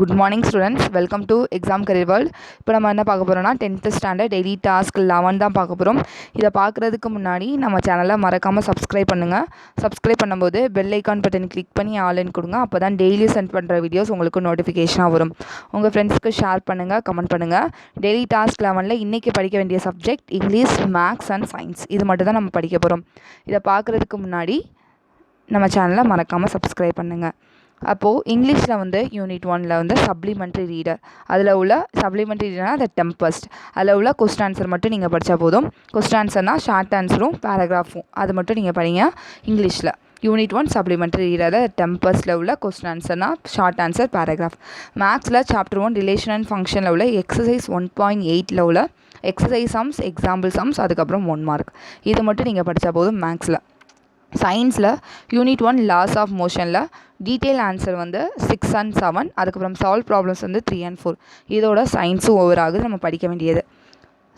Good morning students, welcome to exam career world. இப்போ நம்ம என்ன பார்க்க போறோம்னா 10th standard daily task 11 தான் பார்க்க போறோம். இத பார்க்கிறதுக்கு முன்னாடி நம்ம சேனலை மறக்காம subscribe பண்ணுங்க. subscribe பண்ணும்போது bell icon பட்டன் கிளிக் பண்ணி all in கொடுங்க. அப்பதான் daily send பண்ற வீடியோஸ் உங்களுக்கு நோட்டிஃபிகேஷனா வரும். உங்க ஃப்ரெண்ட்ஸ்க்கு ஷேர் பண்ணுங்க, கமெண்ட் பண்ணுங்க. daily task 11ல இன்னைக்கு படிக்க வேண்டிய subject English, maths and science. இது மட்டும் தான் நம்ம படிக்க போறோம். இத பார்க்கிறதுக்கு முன்னாடி நம்ம சேனலை மறக்காம subscribe பண்ணுங்க. அப்போது இங்கிலீஷில் வந்து யூனிட் 1ல் வந்து சப்ளிமெண்ட்ரி ரீடர், அதில் உள்ள சப்ளிமெண்ட்ரி ரீடர்னா த டெம்பஸ்ட், அதில் உள்ள கொஸ்டின் ஆன்சர் மட்டும் நீங்கள் படித்தா போதும். கொஸ்டின் ஆன்சர்னால் ஷார்ட் ஆன்சரும் பேராகிராஃபும், அது மட்டும் நீங்கள் படிங்க இங்கிலீஷில். யூனிட் 1 சப்ளிமெண்ட்ரி ரீடரில் டெம்பஸ்டில் உள்ள கொஸ்டின் ஆன்சர்னால் ஷார்ட் ஆன்சர், பேராகிராஃப். மேத்ஸில் சாப்டர் 1 ரிலேஷன் அண்ட் ஃபங்க்ஷனில் உள்ள எக்ஸசைஸ் 1.8ல் உள்ள எக்ஸசைஸ் சம்ஸ், எக்ஸாம்பிள் சம்ஸ், அதுக்கப்புறம் 1 மார்க். இது மட்டும் நீங்கள் படித்தா போதும் மேக்ஸில். சயின்ஸில் யூனிட் 1 லாஸ் ஆஃப் மோஷனில் டீட்டெயில் ஆன்சர் வந்து 6 and 7, அதுக்கப்புறம் சால்வ் ப்ராப்ளம்ஸ் வந்து 3 and 4. இதோட சயின்ஸும் ஓவர் ஆகுது நம்ம படிக்க வேண்டியது.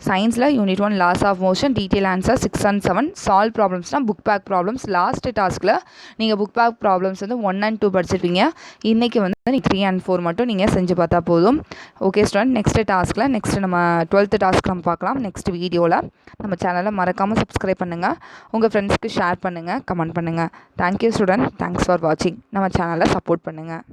சயின்ஸில் unit 1 laws of motion, detail answer 6 and 7, solve ப்ராப்ளம்ஸ்னால் புக் பேக் ப்ராப்ளம்ஸ். லாஸ்ட் டாஸ்கில் நீங்கள் புக் பேக் ப்ராப்ளம்ஸ் வந்து 1 and 2 படிச்சிருப்பீங்க. இன்றைக்கி வந்து 3 and 4 மட்டும் நீங்கள் செஞ்சு பார்த்தா போதும். ஓகே ஸ்டூடெண்ட், நெக்ஸ்ட் டாஸ்கில் நம்ம 12th டாஸ்க் நம்ம பார்க்கலாம் நெக்ஸ்ட் வீடியோவில். நம்ம சேனலை மறக்காமல் சப்ஸ்கிரைப் பண்ணுங்கள், உங்கள் ஃப்ரெண்ட்ஸ்க்கு ஷேர் பண்ணுங்கள், கமெண்ட் பண்ணுங்கள். தேங்க்யூ ஸ்டூடெண்ட், தேங்க்ஸ் ஃபார் வாட்சிங். நம்ம சேனலை சப்போர்ட் பண்ணுங்கள்.